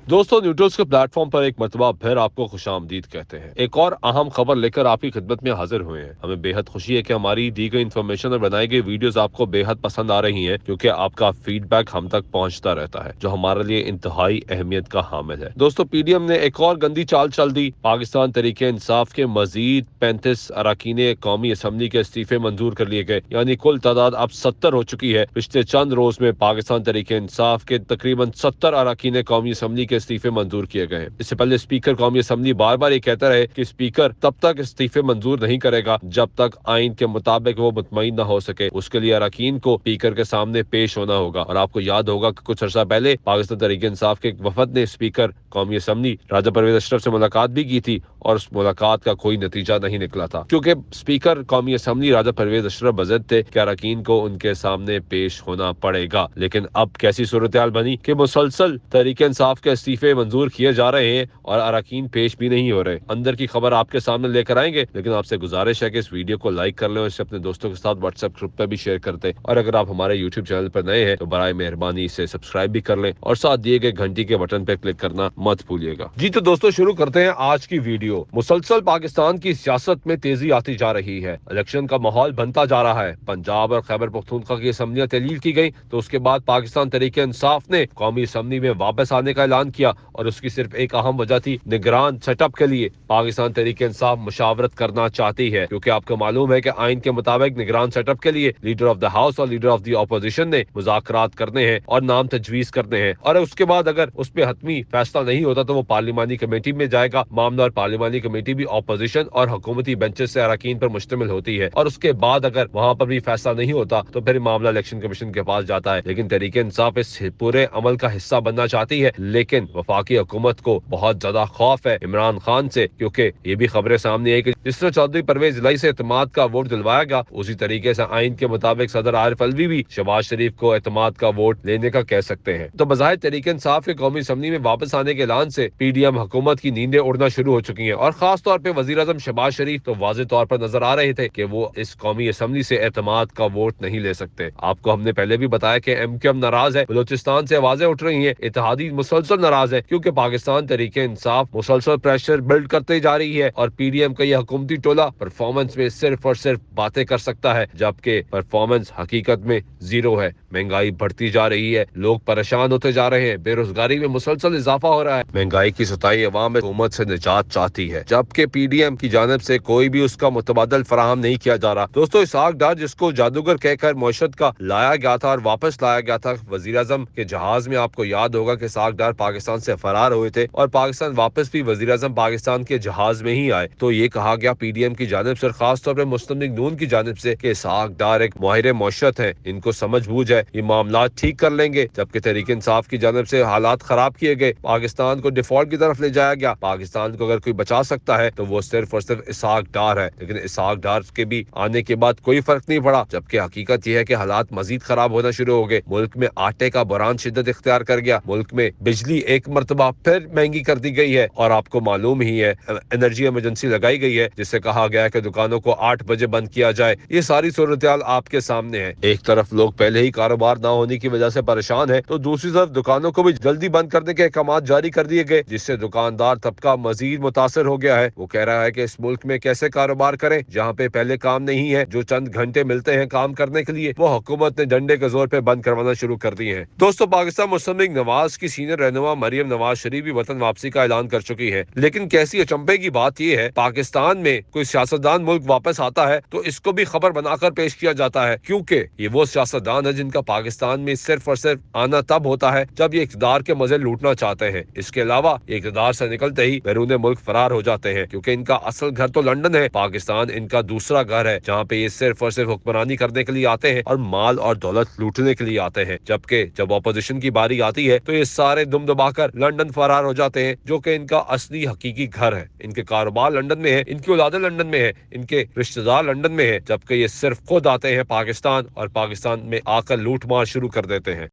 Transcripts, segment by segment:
दोस्तों, न्यूट्रल्स के प्लेटफॉर्म पर एक मरतबा फिर आपको खुशामदीद कहते हैं। एक और अहम खबर लेकर आपकी खिदमत में हाजिर हुए हैं। हमें बेहद खुशी है कि हमारी दी गई इन्फॉर्मेशन और बनाई गई वीडियोस आपको बेहद पसंद आ रही हैं, क्योंकि आपका फीडबैक हम तक पहुंचता रहता है, जो हमारे लिए इंतहाई अहमियत का हामिल है। दोस्तों, पीडीएम ने एक और गंदी चाल चल दी। पाकिस्तान तरीके इंसाफ के मजीद 35 अरकान कौमी असम्बली के इस्तीफे मंजूर कर लिए गए, यानी कुल तादाद अब 70 हो चुकी है। पिछले चंद रोज में पाकिस्तान तरीके इंसाफ के तकरीबन 70 अरकान कौमी असम्बली के इस्तीफे मंजूर किए गए हैं। इससे पहले स्पीकर कौमी असम्बली बार बार ये कहता रहे कि स्पीकर तब तक इस्तीफे मंजूर नहीं करेगा जब तक आइन के मुताबिक वो मुतमईन न हो सके। उसके लिए अरकान को स्पीकर के सामने पेश होना होगा। और आपको याद होगा कि कुछ अर्सा पहले पाकिस्तान तरीके इंसाफ के एक वफद ने स्पीकर कौमी असम्बली राजा परवेज अशरफ से मुलाकात भी की थी, और उस मुलाकात का कोई नतीजा नहीं निकला था, क्योंकि स्पीकर कौमी असम्बली राजा परवेज अशरफ बज़द थे कि अरकान को उनके सामने पेश होना पड़ेगा। लेकिन अब कैसी सूरत हाल बनी कि मुसलसल तरीके इंसाफ के इस्तीफे मंजूर किए जा रहे हैं और अरकान पेश भी नहीं हो रहे। अंदर की खबर आपके सामने लेकर आएंगे, लेकिन आपसे गुजारिश है कि इस वीडियो को लाइक कर लें और इसे अपने दोस्तों के साथ व्हाट्सएप ग्रुप पर भी शेयर कर दें। और अगर आप हमारे यूट्यूब चैनल पर नए हैं तो बराए मेहरबानी इसे सब्सक्राइब भी कर लें और साथ दिए गए घंटी के बटन पर क्लिक करना मत भूलिएगा। जी तो दोस्तों, शुरू करते हैं आज की वीडियो। मुसलसल पाकिस्तान की सियासत में तेजी आती जा रही है। इलेक्शन का माहौल बनता जा रहा है। पंजाब और खैबर पख्तूनख्वा की असम्बलियां तहलील की गई तो उसके बाद पाकिस्तान तरीके इंसाफ ने कौमी असम्बली में वापस आने का ऐलान किया, और उसकी सिर्फ एक अहम वजह थी, निगरान सेटअप के लिए पाकिस्तान तरीके इंसाफ मुशावरत करना चाहती है, क्योंकि आपको मालूम है कि आइन के मुताबिक निगरान सेटअप के लिए लीडर ऑफ द हाउस और लीडर ऑफ द ऑपोजिशन ने मुज़ाकरात करने हैं और नाम तजवीज करने हैं, और उसके बाद अगर उस पर हतमी फैसला नहीं होता तो वो पार्लिमानी कमेटी में जाएगा मामला, और पार्लिमानी कमेटी भी ऑपोजिशन और हुकूमती बेंचेस से अरकान पर मुश्तमिल होती है, और उसके बाद अगर वहां पर भी फैसला नहीं होता तो फिर मामला इलेक्शन कमीशन के पास जाता है। लेकिन तरीके इंसाफ इस पूरे अमल का हिस्सा बनना चाहती है, लेकिन वफाकी हुकूमत को बहुत ज्यादा खौफ है इमरान खान से, क्योंकि ये भी खबरें सामने आई कि जिस तरह चौधरी परवेज इलाई से एतमाद का वोट दिलवाया गया, उसी तरीके से आइन के मुताबिक सदर आरिफ अलवी भी शहबाज शरीफ को एतमाद का वोट लेने का कह सकते हैं। तो बजाय तरीके इंसाफ के कौमी असम्बली में वापस आने के ऐलान से पीडीएम हुकूमत की नींदें उड़ना शुरू हो चुकी हैं, और खास तौर पर वजीर आजम शहबाज शरीफ तो वाज़ेह तौर पर नजर आ रहे थे कि वो इस कौमी असम्बली से एतमाद का वोट नहीं ले सकते। आपको हमने पहले भी बताया कि एमक्यूएम नाराज है, बलोचिस्तान से आवाजें उठ रही है, इत्तेहादी मुसलसल नाराज है, क्योंकि पाकिस्तान तरीके इंसाफ मुसलसल प्रेशर बिल्ड करते जा रही है, और पीडीएम का यह हुकूमती टोला परफॉर्मेंस में सिर्फ और सिर्फ बातें कर सकता है, जबकि परफॉर्मेंस हकीकत में जीरो है। महंगाई बढ़ती जा रही है, लोग परेशान होते जा रहे हैं, बेरोजगारी में मुसलसल इजाफा हो रहा है, महंगाई की सताई अवाम हुकूमत से निजात चाहती है, जबकि पीडीएम की जानिब से कोई भी उसका मुतबादल फराहम नहीं किया जा रहा। दोस्तों, इसहाक डार जिसको जादूगर कहकर मौशत का लाया गया था और वापस लाया गया था वजीर आजम के जहाज में, आपको याद होगा कि इसहाक डार पाकिस्तान से फरार हुए थे और पाकिस्तान वापस भी वजीर आजम पाकिस्तान के जहाज में ही आए। तो ये कहा गया पीडीएम की जानिब से, खास तौर पर मुस्लिम लीग नून की जानिब से, कि इसहाक डार एक माहिर मौशत है, इनको समझ बूझ है, ये मामला ठीक कर लेंगे। जबकि तहरीक इंसाफ की जानिब से हालात खराब किए गए, पाकिस्तान को डिफॉल्ट की तरफ ले जाया गया। पाकिस्तान को अगर कोई बचा सकता है तो वो सिर्फ और सिर्फ इसहाक डार है, लेकिन इसहाक डार के भी आने के बाद कोई फर्क नहीं पड़ा, जबकि हकीकत यह है कि हालात मजीद खराब होना शुरू हो गए। मुल्क में आटे का बुरान शिद्दत इख्तियार कर गया, मुल्क में बिजली एक मरतबा फिर महंगी कर दी गई है, और आपको मालूम ही है एनर्जी इमरजेंसी लगाई गई है, जिससे कहा गया है कि दुकानों को 8 बजे बंद किया जाए। ये सारी सूरत हाल आपके सामने है। एक तरफ लोग पहले ही कारोबार ना होने की वजह से परेशान है, तो दूसरी तरफ दुकानों को भी जल्दी बंद करने के अहकाम जारी कर दिए गए, जिससे दुकानदार तबका मजीद मुतासर हो गया है। वो कह रहा है कि इस मुल्क में कैसे कारोबार करें जहाँ पे पहले काम नहीं है, जो चंद घंटे मिलते हैं काम करने के लिए वो हुकूमत ने डंडे के जोर पे बंद करवाना शुरू कर दिए हैं। दोस्तों, पाकिस्तान मुस्लिम लीग नवाज की सीनियर रहनुमा मरियम नवाज शरीफ भी वतन वापसी का ऐलान कर चुकी है, लेकिन कैसी अचंभे की बात यह है, पाकिस्तान में कोई सियासतदान मुल्क वापस आता है तो इसको भी खबर बनाकर पेश किया जाता है, क्योंकि ये वो सियासतदान है जिनका पाकिस्तान में सिर्फ और सिर्फ आना तब होता है जब ये इक़्तिदार के मजे लूटना चाहते हैं। इसके अलावा ये इक़्तिदार से निकलते ही बैरून मुल्क फरार हो जाते हैं, क्योंकि इनका असल घर तो लंदन है, पाकिस्तान इनका दूसरा घर है, जहाँ पे ये सिर्फ और सिर्फ हुक्मरानी करने के लिए आते हैं और माल और दौलत लूटने के लिए आते हैं। जबकि जब ऑपोजिशन की बारी आती है तो ये सारे दुम दबाकर लंदन फरार हो जाते हैं, जो कि इनका असली हकीकी घर है। इनके कारोबार लंदन में है, इनकी औलादे लंदन में है, इनके रिश्तेदार लंदन में है, जबकि ये सिर्फ खुद आते हैं पाकिस्तान और पाकिस्तान में आकर लूट मार शुरू कर देते हैं।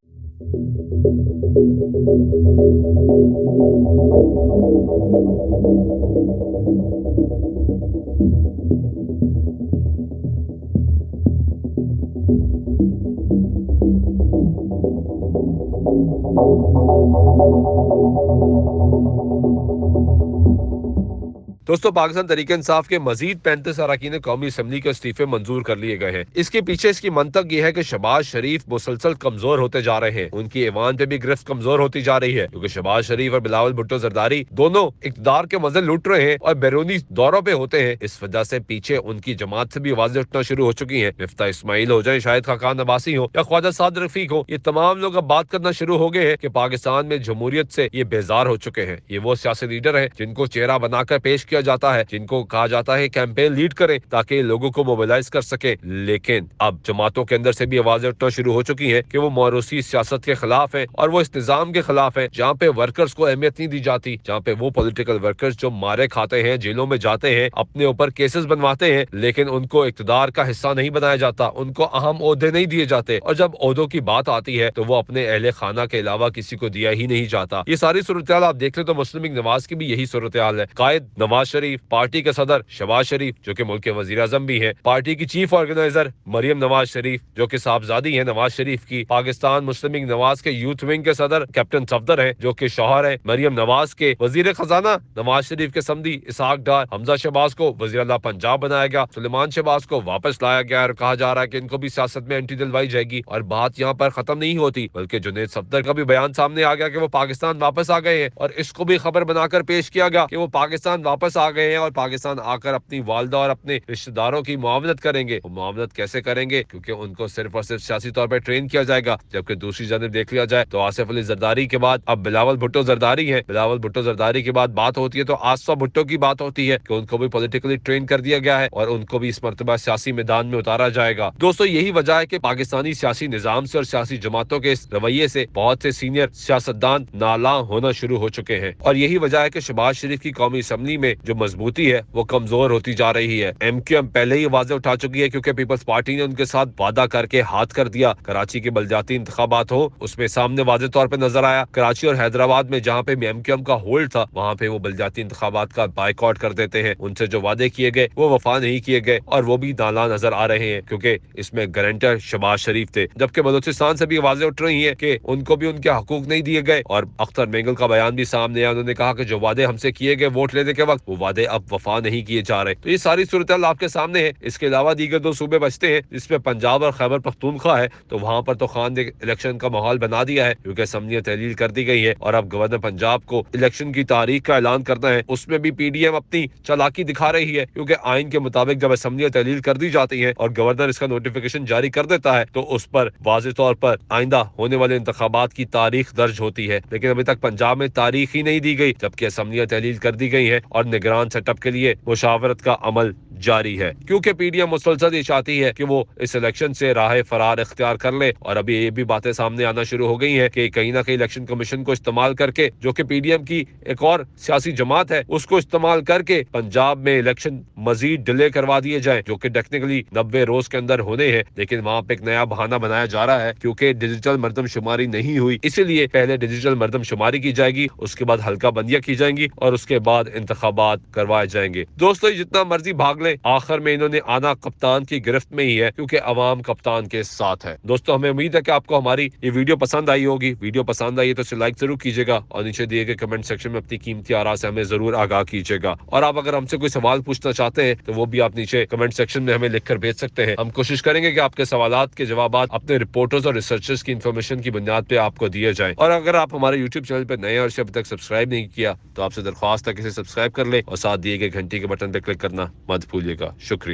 दोस्तों, पाकिस्तान तहरीक इंसाफ के मजीद 35 अरकान कौमी असम्बली के इस्तीफे मंजूर कर लिए गए हैं। इसके पीछे इसकी मंतक यह है कि शहबाज शरीफ मुसलसल कमजोर होते जा रहे हैं। उनकी ईवान पे भी गिरफ्त कमजोर होती जा रही है, क्योंकि शहबाज शरीफ और बिलावल भुट्टो जरदारी दोनों इक़्तिदार के मजे लूट रहे हैं और बैरूनी दौरों पे होते हैं। इस वजह से पीछे उनकी जमात से भी आवाजें उठना शुरू हो चुकी हैं। मिफ्ता इस्माइल हो जाए, शाहिद खाकान अब्बासी हो या ख्वाजा साद रफीक हो, ये तमाम लोग अब बात करना शुरू हो गए हैं कि पाकिस्तान में जमहूरियत से ये बेजार हो चुके हैं। ये वो सियासी लीडर है जिनको चेहरा बनाकर पेश किया जाता है, जिनको कहा जाता है कैंपेन लीड करें ताकि लोगों को मोबिलाइज कर सके। लेकिन अब जमातों के अंदर से भी आवाजें उठना शुरू हो चुकी हैं कि वो मौरूसी सियासत के खिलाफ है और वो इस निजाम के खिलाफ है जहाँ पे वर्कर्स को अहमियत नहीं दी जाती, जहाँ पे वो पॉलिटिकल वर्कर्स जो मारे खाते हैं, जेलों में जाते हैं, अपने ऊपर केसेस बनवाते हैं, लेकिन उनको इक़्तिदार का हिस्सा नहीं बनाया जाता, उनको अहम ओहदे नहीं दिए जाते। और जब ओहदों की बात आती है तो वो अपने अहले खाना के अलावा किसी को दिया ही नहीं जाता। ये सारी सूरत आप देख ले तो मुस्लिम लीग नवाज की भी यही सूरत हाल है। कायद नवाज शरीफ, पार्टी के सदर शहबाज शरीफ जो कि मुल्क के वजीर आजम भी है, पार्टी की चीफ ऑर्गेनाइजर मरियम नवाज शरीफ जो कि साहबजादी है नवाज शरीफ की, पाकिस्तान मुस्लिम लीग नवाज के यूथ विंग के सदर कैप्टन सफदर है जो कि शौहर है मरियम नवाज के, वजीर खजाना नवाज शरीफ के समधी इसहाक डार हमजा शहबाज को वजीर आला पंजाब बनाया गया, सुलेमान शहबाज को वापस लाया गया और कहा जा रहा है कि इनको भी सियासत में एंट्री दिलवाई जाएगी। और बात यहाँ पर खत्म नहीं होती, बल्कि जुनेद सफदर का भी बयान सामने आ गया कि वो पाकिस्तान वापस आ गए हैं और इसको भी खबर बनाकर पेश किया गया कि वो पाकिस्तान वापस आ गए हैं और पाकिस्तान आकर अपनी वालदा और अपने रिश्तेदारों की मुआवनत करेंगे। वो मुआवनत कैसे करेंगे? क्योंकि उनको सिर्फ और सिर्फ सियासी तौर पर ट्रेन किया जाएगा। जबकि दूसरी जानब देख लिया जाए तो आसिफ अली जरदारी के बाद अब बिलावल भुट्टो जरदारी है, बिलावल भुट्टो जरदारी के बाद बात होती है तो आसफा भुट्टो की बात होती है कि उनको भी पॉलिटिकली ट्रेन कर दिया गया है और उनको भी इस मर्तबा सियासी मैदान में उतारा जाएगा। दोस्तों, यही वजह है कि पाकिस्तानी सियासी निजाम से और सियासी जमातों के इस रवैये से बहुत से सीनियर सियासतदान नाला होना शुरू हो चुके हैं और यही वजह है कि शहबाज शरीफ की कौमी असम्बली में जो मजबूती है वो कमजोर होती जा रही है। MQM पहले ही आवाजें उठा चुकी है क्योंकि पीपल्स पार्टी ने उनके साथ वादा करके हाथ कर दिया। कराची के बलदियाती इंतखाबात हो उसमें सामने वाज़ेह तौर पर नजर आया, कराची और हैदराबाद में जहाँ पे MQM का होल्ड था वहाँ पे वो बलदियाती इंतखाबात का बाइकआउट कर देते हैं। उनसे जो वादे किए गए वो वफा नहीं किए गए और वो भी नाला नजर आ रहे हैं क्योंकि इसमें गारंटर शहबाज शरीफ थे। जबकि बलूचिस्तान से भी आवाजें उठ रही है कि उनको भी उनके हकूक नहीं दिए गए और अख्तर मेंगल का बयान भी सामने आया। उन्होंने कहा कि जो वादे हमसे किए गए वोट लेने के वक्त वो वादे अब वफा नहीं किए जा रहे। तो ये सारी सूरत आपके सामने है। इसके अलावा दीगर 2 सूबे बचते हैं जिसमें पंजाब और खैबर पख्तूनख्वा है, तो वहां पर तो खान ने इलेक्शन का माहौल बना दिया है क्योंकि असम्बलियां तहलील कर दी गई है और अब गवर्नर पंजाब को इलेक्शन की तारीख का ऐलान करना है। उसमें भी PDM अपनी चालाकी दिखा रही है क्योंकि आइन के मुताबिक जब असम्बलियां तहलील कर दी जाती है और गवर्नर इसका नोटिफिकेशन जारी कर देता है तो उस पर वाज़ेह तौर पर आइंदा होने वाले इंतखाबात की तारीख दर्ज होती है। लेकिन अभी तक पंजाब में तारीख ही नहीं दी गई जबकि असम्बलियां तहलील कर दी गई है और निगरान सेटअप के लिए मुशावरत का अमल जारी है क्योंकि PDM मुसलसल ये चाहती है कि वो इस इलेक्शन से राह फरार इख्तियार कर ले। और अभी ये भी बातें सामने आना शुरू हो गई हैं कि कहीं ना कहीं इलेक्शन कमीशन को इस्तेमाल करके, जो कि PDM की एक और सियासी जमात है, उसको इस्तेमाल करके पंजाब में इलेक्शन मजीद डिले करवा दिए जाए जो कि टेक्निकली 90 रोज के अंदर होने हैं। लेकिन वहां पे एक नया बहाना बनाया जा रहा है क्योंकि डिजिटल मरदमशुमारी नहीं हुई, इसीलिए पहले डिजिटल मरदमशुमारी की जाएगी, उसके बाद हल्का बंदियां की जाएंगी और उसके बाद इंतखाबात करवाए जाएंगे। दोस्तों, जितना मर्जी भाग ले, आखिर में इन्होंने आना कप्तान की गिरफ्त में ही है क्योंकि अवाम कप्तान के साथ है। दोस्तों, हमें उम्मीद है कि आपको हमारी ये वीडियो पसंद आई होगी। वीडियो पसंद आई है तो इसे लाइक जरूर कीजिएगा और नीचे दिए गए कमेंट सेक्शन में अपनी कीमती आरा से हमें जरूर आगाह कीजिएगा। और आप अगर हमसे कोई सवाल पूछना चाहते हैं तो वो भी आप नीचे कमेंट सेक्शन में हमें लिखकर भेज सकते हैं। हम कोशिश करेंगे कि आपके सवालात के जवाब अपने रिपोर्टर्स और रिसर्चर्स की इन्फॉर्मेशन की बुनियाद पे आपको दिए जाए। और अगर आप हमारे यूट्यूब चैनल पर नए और अभी तक सब्सक्राइब नहीं किया तो आपसे दरख्वास्त है कि इसे सब्सक्राइब कर ले और साथ दिए गए घंटी के बटन पर क्लिक करना मत भूलिएगा। शुक्रिया।